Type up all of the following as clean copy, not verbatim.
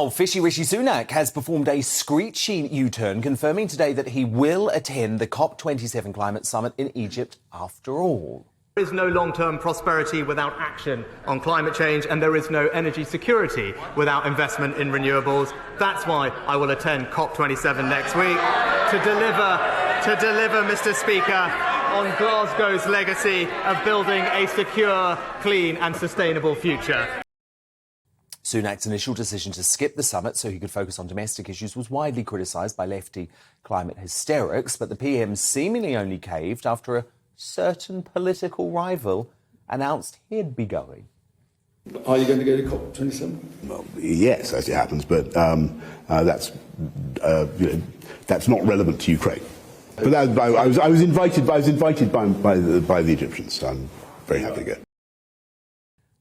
Oh, fishy Rishi Sunak has performed a screechy U-turn, confirming today that he will attend the COP27 climate summit in Egypt after all. There is no long-term prosperity without action on climate change, and there is no energy security without investment in renewables. That's why I will attend COP27 next week to deliver, Mr. Speaker, on Glasgow's legacy of building a secure, clean and sustainable future. Sunak's initial decision to skip the summit so he could focus on domestic issues was widely criticised by lefty climate hysterics, but the PM seemingly only caved after a certain political rival announced he'd be going. Are you going to go to COP27? Well, yes, as it happens, but that's not relevant to Ukraine. But I was invited by the Egyptians, so I'm very happy to go.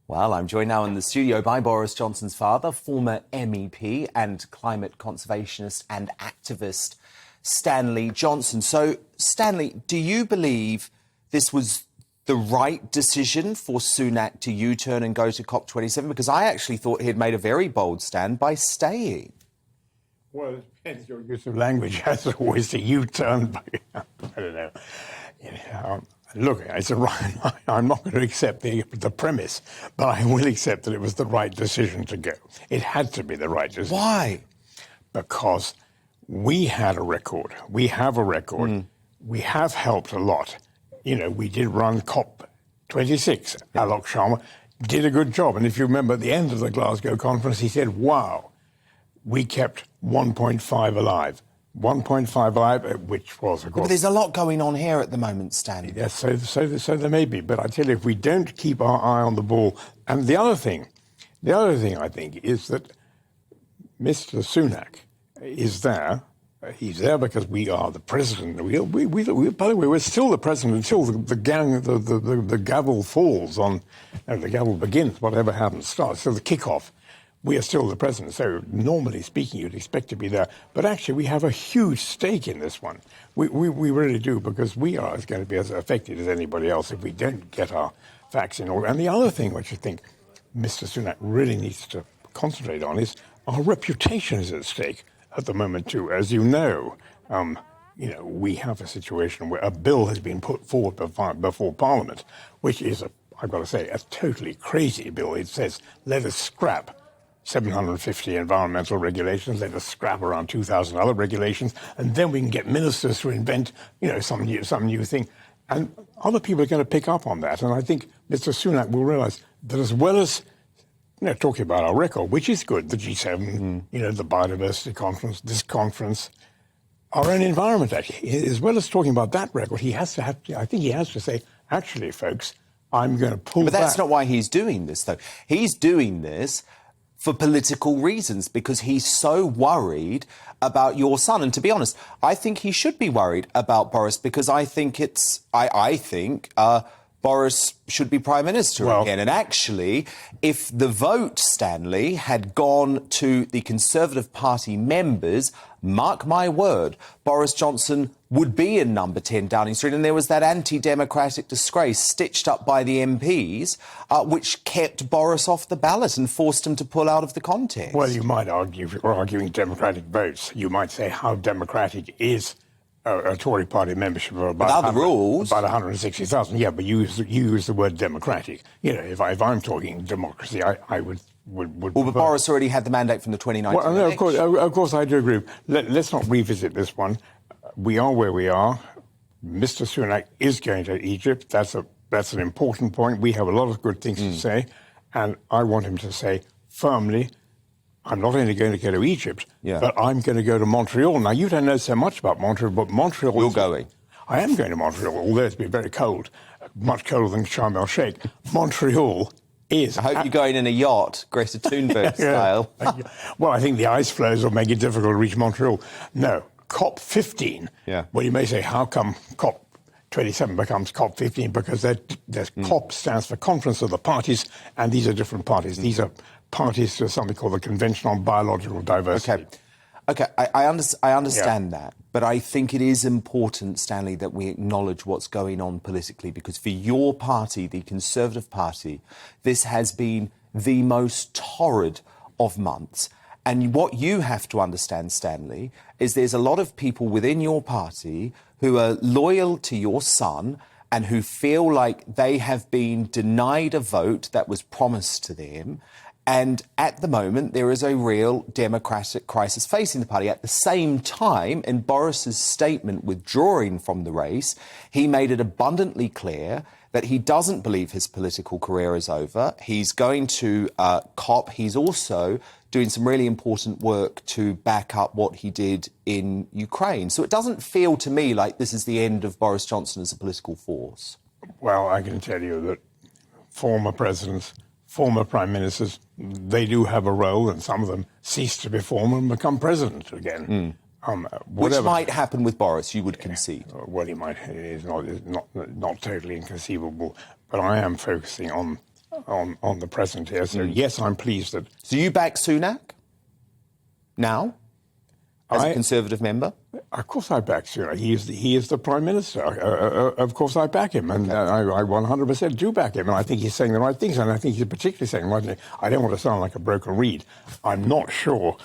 Well, I'm joined now in the studio by Boris Johnson's father, former MEP and climate conservationist and activist Stanley Johnson. So, Stanley, do you believe this was the right decision for Sunak to U-turn and go to COP27? Because I actually thought he'd made a very bold stand by staying. Well, it depends your use of language. As always, a U-turn. I don't know. Look, it's I'm not going to accept the premise, but I will accept that it was the right decision to go. It had to be the right decision. Why? Because we had a record. We have a record. We have helped a lot. You know, we did run COP26. Alok Sharma did a good job. And if you remember at the end of the Glasgow conference, he said, wow, we kept 1.5 alive. 1.5 alive, which was, of course... But there's a lot going on here at the moment, Stanley. Yes, so there may be. But I tell you, if we don't keep our eye on the ball... And the other thing I think is that Mr. Sunak is there. He's there because we are the president. We by the way, we're still the president until the gavel falls on... No, the gavel begins, whatever happens, starts. So the kickoff. We are still the president, so normally speaking, you'd expect to be there. But actually, we have a huge stake in this one. We really do, because we are going to be as affected as anybody else if we don't get our facts in order. And the other thing which I think Mr. Sunak really needs to concentrate on is our reputation is at stake at the moment too. As you know, we have a situation where a bill has been put forward before Parliament, which is, I've got to say, a totally crazy bill. It says, let us scrap 750 environmental regulations, let us scrap around 2,000 other regulations, and then we can get ministers to invent, some new thing. And other people are going to pick up on that. And I think Mr. Sunak will realise that as well as, talking about our record, which is good, the G7, the biodiversity conference, this conference, our own environment, actually, as well as talking about that record, I think he has to say, actually, folks, I'm going to pull back. But that's not why he's doing this, though. He's doing this for political reasons, because he's so worried about your son. And to be honest, I think he should be worried about Boris, because I think Boris should be Prime Minister again. And actually, if the vote, Stanley, had gone to the Conservative Party members, mark my word, Boris Johnson would be in number 10 Downing Street. And there was that anti-democratic disgrace stitched up by the MPs, which kept Boris off the ballot and forced him to pull out of the contest. Well, you might argue, if you're arguing democratic votes, you might say how democratic is a Tory party membership of about 160,000. Yeah, but you use the word democratic. If I'm talking democracy, I would. Well, but Boris already had the mandate from the 2019 Well, no, of course, I do agree. Let's not revisit this one. We are where we are. Mr. Sunak is going to Egypt. That's an important point. We have a lot of good things to say, and I want him to say firmly, I'm not only going to go to Egypt, but I'm going to go to Montreal. Now, you don't know so much about Montreal, but Montreal... You're going? I am going to Montreal, although it's been very cold, much colder than Sharm el-Sheikh. Montreal is... I hope you're going in a yacht, Greta Thunberg style. Well, I think the ice floes will make it difficult to reach Montreal. No, COP15. Well, you may say, how come COP27 becomes COP15? Because COP stands for Conference of the Parties, and these are different parties. These are parties to something called the Convention on Biological Diversity. Okay, I understand that, but I think it is important, Stanley, that we acknowledge what's going on politically, because for your party, the Conservative Party, this has been the most torrid of months. And what you have to understand, Stanley, is there's a lot of people within your party who are loyal to your son and who feel like they have been denied a vote that was promised to them. And at the moment, there is a real democratic crisis facing the party. At the same time, in Boris's statement withdrawing from the race, he made it abundantly clear that he doesn't believe his political career is over. He's going to COP. He's also doing some really important work to back up what he did in Ukraine. So it doesn't feel to me like this is the end of Boris Johnson as a political force. Well, I can tell you that former presidents, former prime ministers, they do have a role, and some of them cease to be former and become president again. Which might happen with Boris, you would concede. Well, he might. It is not totally inconceivable. But I am focusing on the present here. So yes, I'm pleased that. So you back Sunak now as a Conservative member? Of course I back Sunak. He is the Prime Minister. Of course I back him, and I 100% do back him. And I think he's saying the right things, and I think he's particularly saying the right thing. I don't want to sound like a broken reed. I'm not sure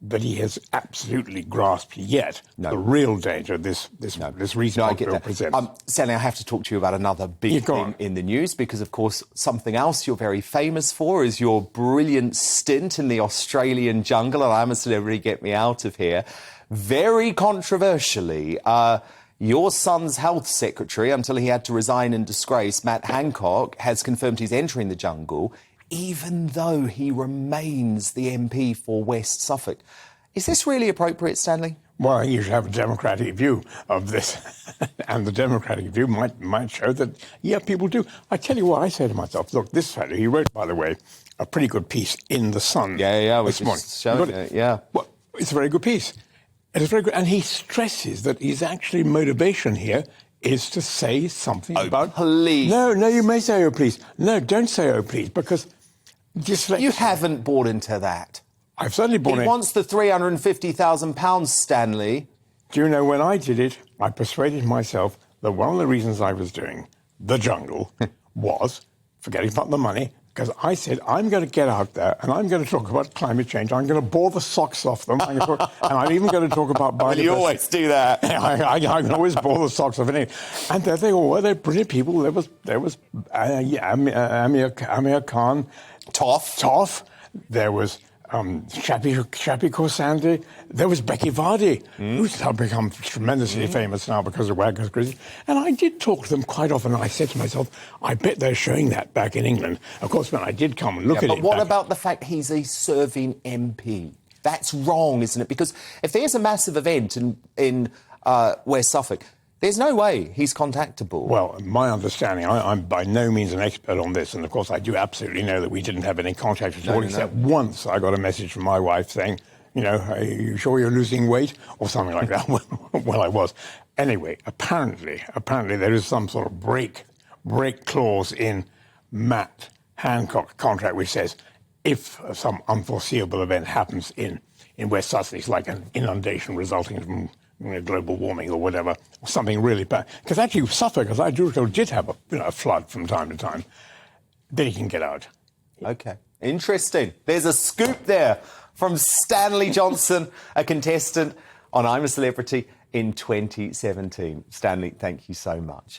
that he has absolutely grasped yet the real danger this recent bill presents. Stanley, I have to talk to you about another big thing in the news, because, of course, something else you're very famous for is your brilliant stint in the Australian jungle, and I'm a celebrity, get me out of here. Very controversially, your son's health secretary, until he had to resign in disgrace, Matt Hancock, has confirmed he's entering the jungle, even though he remains the MP for West Suffolk. Is this really appropriate, Stanley? Well, I think you should have a democratic view of this. And the democratic view might show that, yeah, people do. I tell you what, I say to myself, look, this fellow, he wrote, by the way, a pretty good piece in The Sun. This morning. Well, it's a very good piece. It is very good. And he stresses that his actually motivation here is to say something about... please. No, you may say, oh, please. No, don't say, oh, please, because... You haven't bought into that. I've certainly bought in. He wants the £350,000, Stanley. Do you know, when I did it, I persuaded myself that one of the reasons I was doing the jungle was, forgetting about the money, because I said, I'm going to get out there and I'm going to talk about climate change. I'm going to bore the socks off them. And I'm even going to going to talk about biodiversity. You always do that. I can always bore the socks off anything. And there they all were. They're brilliant people. There was Amir Khan. Toff. There was Shapi Khorsandi. There was Becky Vardy, who's now become tremendously famous now because of Wagner's Crazy. And I did talk to them quite often. And I said to myself, I bet they're showing that back in England. Of course, when I did come and look at it... But what about the fact he's a serving MP? That's wrong, isn't it? Because if there's a massive event in West Suffolk, there's no way he's contactable. Well, my understanding, I'm by no means an expert on this, and of course I do absolutely know that we didn't have any contact at all, except once I got a message from my wife saying, you know, are you sure you're losing weight? Or something like that. Well, I was. Anyway, apparently there is some sort of break clause in Matt Hancock's contract which says if some unforeseeable event happens in West Sussex, like an inundation resulting from global warming or whatever, or something really bad. Because actually Suffolk, as I do recall, did have a flood from time to time. Then he can get out. OK. Interesting. There's a scoop there from Stanley Johnson, a contestant on I'm a Celebrity in 2017. Stanley, thank you so much.